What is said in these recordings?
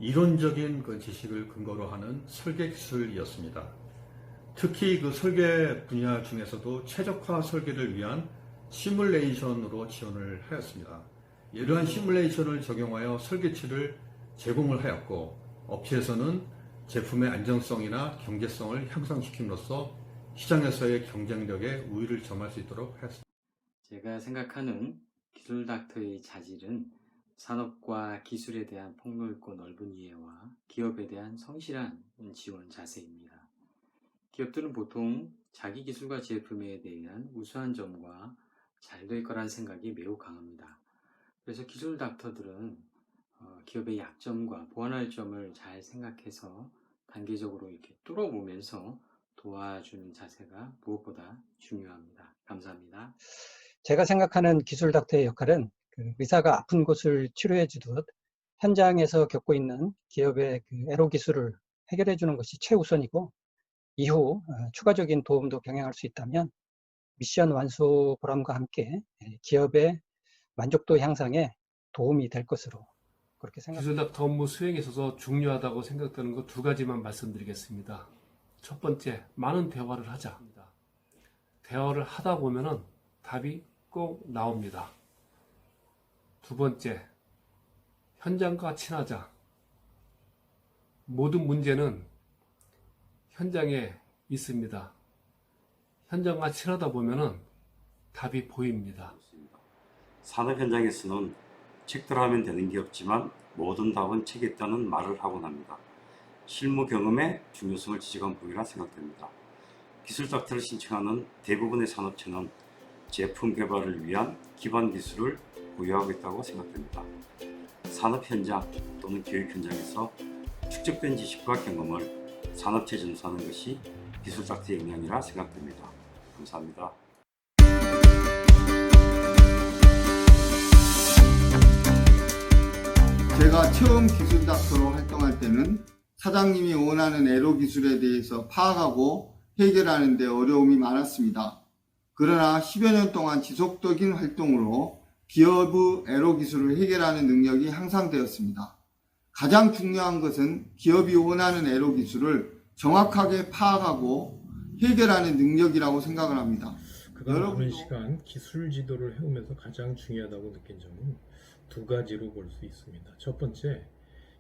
이론적인 그 지식을 근거로 하는 설계 기술이었습니다. 특히 그 설계 분야 중에서도 최적화 설계를 위한 시뮬레이션으로 지원을 하였습니다. 이러한 시뮬레이션을 적용하여 설계치를 제공을 하였고, 업체에서는 제품의 안정성이나 경제성을 향상시킴으로써 시장에서의 경쟁력에 우위를 점할 수 있도록 하였습니다. 제가 생각하는 기술 닥터의 자질은 산업과 기술에 대한 폭넓고 넓은 이해와 기업에 대한 성실한 지원 자세입니다. 기업들은 보통 자기 기술과 제품에 대한 우수한 점과 잘 될 거란 생각이 매우 강합니다. 그래서 기술 닥터들은 기업의 약점과 보완할 점을 잘 생각해서 단계적으로 이렇게 뚫어보면서 도와주는 자세가 무엇보다 중요합니다. 감사합니다. 제가 생각하는 기술 닥터의 역할은 의사가 아픈 곳을 치료해 주듯 현장에서 겪고 있는 기업의 애로 기술을 해결해 주는 것이 최우선이고, 이후 추가적인 도움도 병행할 수 있다면 미션 완수 보람과 함께 기업의 만족도 향상에 도움이 될 것으로 그렇게 생각합니다. 기술 닥터 업무 수행에 있어서 중요하다고 생각되는 것 두 가지만 말씀드리겠습니다. 첫 번째, 많은 대화를 하자. 대화를 하다 보면은 답이 꼭 나옵니다. 두 번째, 현장과 친하자. 모든 문제는 현장에 있습니다. 현장과 친하다 보면은 답이 보입니다. 산업 현장에서는 책대로 하면 되는 게 없지만 모든 답은 책에 있다는 말을 하곤 합니다. 실무 경험의 중요성을 지적한 부분이라 생각됩니다. 기술 닥터를 신청하는 대부분의 산업체는 제품 개발을 위한 기반 기술을 보유하고 있다고 생각됩니다. 산업 현장 또는 교육 현장에서 축적된 지식과 경험을 산업체에 전수하는 것이 기술 닥터의 역량이라 생각됩니다. 감사합니다. 제가 처음 기술 닥터로 활동할 때는 사장님이 원하는 애로 기술에 대해서 파악하고 해결하는 데 어려움이 많았습니다. 그러나 10여 년 동안 지속적인 활동으로 기업의 애로 기술을 해결하는 능력이 향상되었습니다. 가장 중요한 것은 기업이 원하는 애로 기술을 정확하게 파악하고 해결하는 능력이라고 생각을 합니다. 그간 오랜 시간 기술 지도를 해오면서 가장 중요하다고 느낀 점은 두 가지로 볼 수 있습니다. 첫 번째,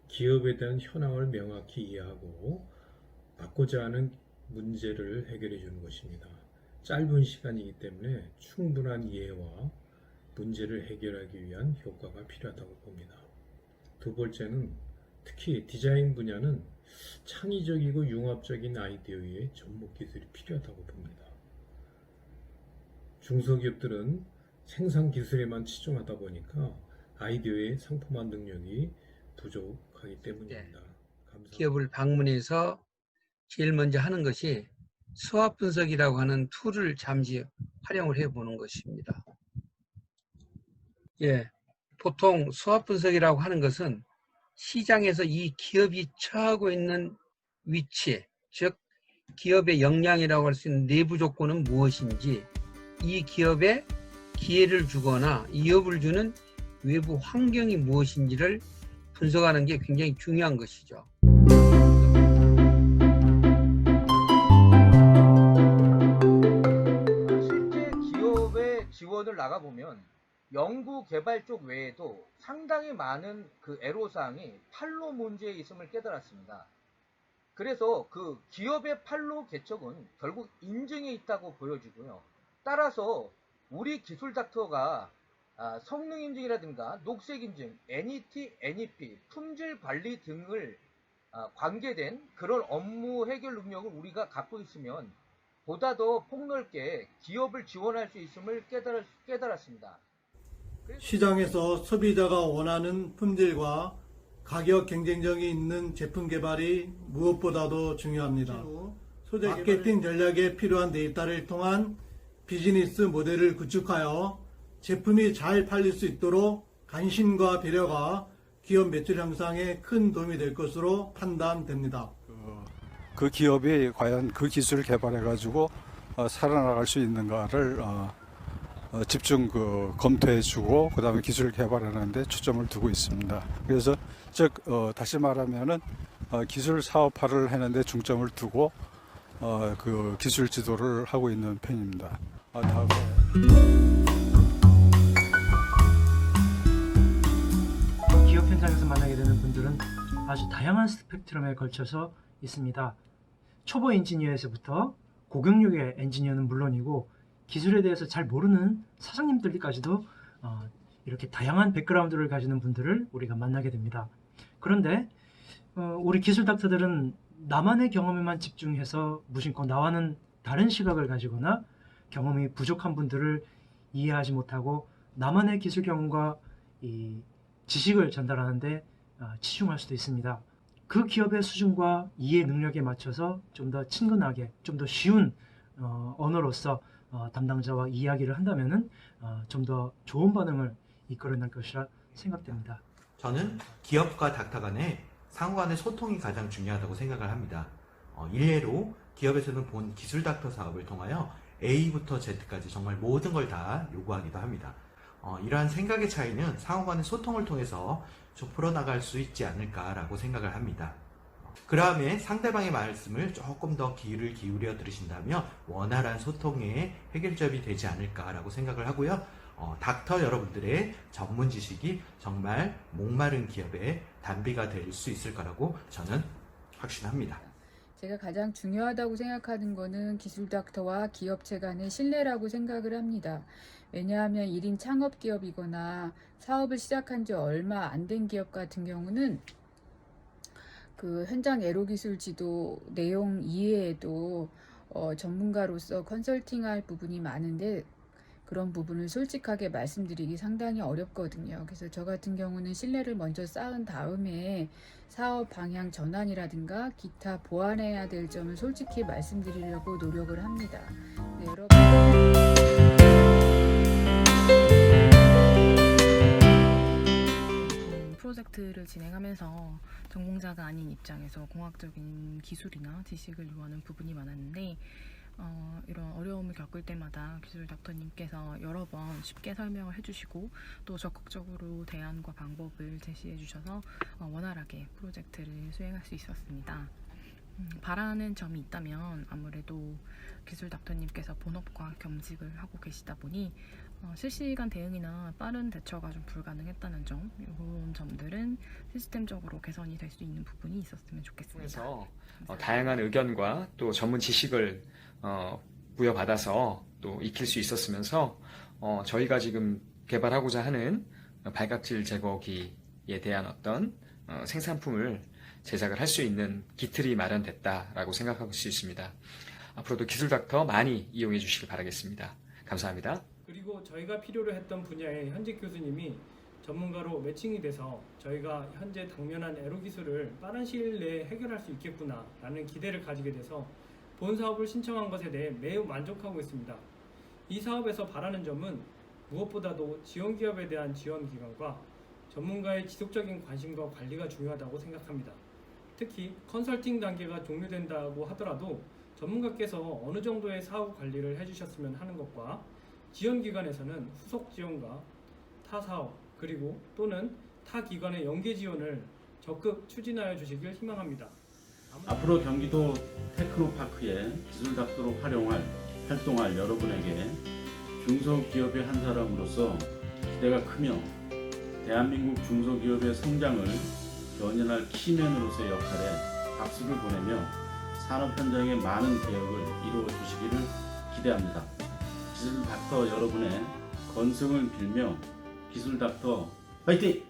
기업에 대한 현황을 명확히 이해하고 받고자 하는 문제를 해결해 주는 것입니다. 짧은 시간이기 때문에 충분한 이해와 문제를 해결하기 위한 효과가 필요하다고 봅니다. 두 번째는 특히 디자인 분야는 창의적이고 융합적인 아이디어의 접목 기술이 필요하다고 봅니다. 중소기업들은 생산 기술에만 치중하다 보니까 아이디어의 상품화 능력이 부족하기 때문입니다. 감사합니다. 기업을 방문해서 제일 먼저 하는 것이 수합 분석이라고 하는 툴을 잠시 활용을 해보는 것입니다. 보통 수합 분석이라고 하는 것은 시장에서 이 기업이 처하고 있는 위치, 즉 기업의 역량이라고 할 수 있는 내부 조건은 무엇인지, 이 기업에 기회를 주거나 이업을 주는 외부 환경이 무엇인지를 분석하는 게 굉장히 중요한 것이죠. 실제 기업의 지원을 나가보면 연구 개발 쪽 외에도 상당히 많은 그 애로사항이 판로 문제에 있음을 깨달았습니다. 그래서 그 기업의 판로 개척은 결국 인증에 있다고 보여지고요. 따라서 우리 기술 닥터가 성능 인증이라든가 녹색 인증, NET, NEP, 품질 관리 등을 관계된 그런 업무 해결 능력을 우리가 갖고 있으면 보다 더 폭넓게 기업을 지원할 수 있음을 깨달았습니다. 시장에서 소비자가 원하는 품질과 가격 경쟁력이 있는 제품 개발이 무엇보다도 중요합니다. 마케팅 전략에 필요한 데이터를 통한 비즈니스 모델을 구축하여 제품이 잘 팔릴 수 있도록 관심과 배려가 기업 매출 향상에 큰 도움이 될 것으로 판단됩니다. 그 기업이 과연 그 기술을 개발해 가지고 살아나갈 수 있는가를 집중 검토해주고 그다음에 기술 개발하는 데 초점을 두고 있습니다. 그래서 다시 말하면은 기술 사업화를 하는데 중점을 두고 그 기술 지도를 하고 있는 편입니다. 다음에 기업 현장에서 만나게 되는 분들은 아주 다양한 스펙트럼에 걸쳐서 있습니다. 초보 엔지니어에서부터 고경력의 엔지니어는 물론이고 기술에 대해서 잘 모르는 사장님들까지도 이렇게 다양한 백그라운드를 가지는 분들을 우리가 만나게 됩니다. 그런데 우리 기술 닥터들은 나만의 경험에만 집중해서 무심코 나와는 다른 시각을 가지거나 경험이 부족한 분들을 이해하지 못하고 나만의 기술 경험과 이 지식을 전달하는데 치중할 수도 있습니다. 그 기업의 수준과 이해 능력에 맞춰서 좀 더 친근하게, 좀 더 쉬운 언어로서 담당자와 이야기를 한다면은 좀 더 좋은 반응을 이끌어낼 것이라 생각됩니다. 저는 기업과 닥터 간의 상호 간의 소통이 가장 중요하다고 생각을 합니다. 일례로 기업에서는 본 기술 닥터 사업을 통하여 A부터 Z까지 정말 모든 걸 다 요구하기도 합니다. 이러한 생각의 차이는 상호 간의 소통을 통해서 좀 풀어나갈 수 있지 않을까라고 생각을 합니다. 그다음에 상대방의 말씀을 조금 더 귀를 기울여 들으신다면 원활한 소통의 해결점이 되지 않을까라고 생각을 하고요. 닥터 여러분들의 전문 지식이 정말 목마른 기업의 단비가 될 수 있을 거라고 저는 확신합니다. 제가 가장 중요하다고 생각하는 것은 기술 닥터와 기업체 간의 신뢰라고 생각을 합니다. 왜냐하면 1인 창업 기업이거나 사업을 시작한 지 얼마 안 된 기업 같은 경우는 그 현장 애로 기술 지도 내용 이외에도 전문가로서 컨설팅할 부분이 많은데 그런 부분을 솔직하게 말씀드리기 상당히 어렵거든요. 그래서 저 같은 경우는 신뢰를 먼저 쌓은 다음에 사업 방향 전환이라든가 기타 보완해야 될 점을 솔직히 말씀드리려고 노력을 합니다. 네, 여러분. 프로젝트를 진행하면서 전공자가 아닌 입장에서 공학적인 기술이나 지식을 요하는 부분이 많았는데 이런 어려움을 겪을 때마다 기술 닥터님께서 여러 번 쉽게 설명을 해주시고 또 적극적으로 대안과 방법을 제시해 주셔서 원활하게 프로젝트를 수행할 수 있었습니다. 바라는 점이 있다면 아무래도 기술 닥터님께서 본업과 겸직을 하고 계시다 보니 실시간 대응이나 빠른 대처가 좀 불가능했다는 점, 이런 점들은 시스템적으로 개선이 될 수 있는 부분이 있었으면 좋겠습니다. 그래서 다양한 의견과 또 전문 지식을 부여받아서 또 익힐 수 있었으면서 저희가 지금 개발하고자 하는 발각질 제거기에 대한 어떤 생산품을 제작을 할 수 있는 기틀이 마련됐다라고 생각할 수 있습니다. 앞으로도 기술 닥터 많이 이용해 주시길 바라겠습니다. 감사합니다. 그리고 저희가 필요로 했던 분야의 현직 교수님이 전문가로 매칭이 돼서 저희가 현재 당면한 애로 기술을 빠른 시일 내에 해결할 수 있겠구나 라는 기대를 가지게 돼서 본 사업을 신청한 것에 대해 매우 만족하고 있습니다. 이 사업에서 바라는 점은 무엇보다도 지원기업에 대한 지원 기관과 전문가의 지속적인 관심과 관리가 중요하다고 생각합니다. 특히 컨설팅 단계가 종료된다고 하더라도 전문가께서 어느 정도의 사업 관리를 해주셨으면 하는 것과 지원기관에서는 후속 지원과 타 사업 그리고 또는 타 기관의 연계 지원을 적극 추진하여 주시길 희망합니다. 앞으로 경기도 테크노파크에 기술 닥터로 활동할 여러분에게 중소기업의 한 사람으로서 기대가 크며 대한민국 중소기업의 성장을 견인할 키맨으로서의 역할에 박수를 보내며 산업 현장의 많은 개혁을 이루어 주시기를 기대합니다. 기술 닥터 여러분의 건승을 빌며 기술 닥터 화이팅!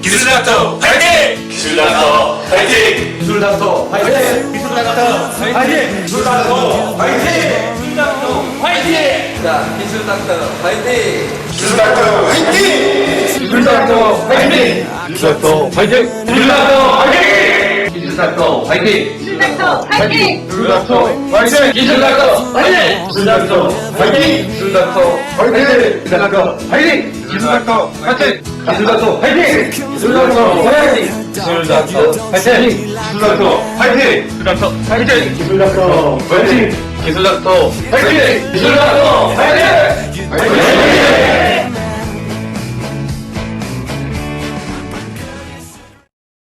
기술 닥터 화이팅! 기술 닥터 화이팅! 기술 닥터 화이팅! 기술 닥터 화이팅! 기술 닥터 화이팅! 기술 닥터 화이팅! 자, 기술 닥터 화이팅! 기술 닥터 화이팅! 기술 닥터 화이팅! 기술 닥터 화이팅! 기술 닥터 화이팅! 기술닥터 화이팅! 기술닥터 화이팅! 기술닥터 화이팅! 기술닥터 화이팅! 기술닥터 화이팅! 기술닥터 화이팅! 기술닥터 화이팅! 기술닥터 화이팅! 기술닥터 화이팅! 기술닥터 화이팅! 기술닥터 화이팅! 기술닥터 화이팅! 기술닥터 화이팅! 기술닥터 화이팅! 기술닥터 화이팅! 기술닥터 화이팅! 화이팅!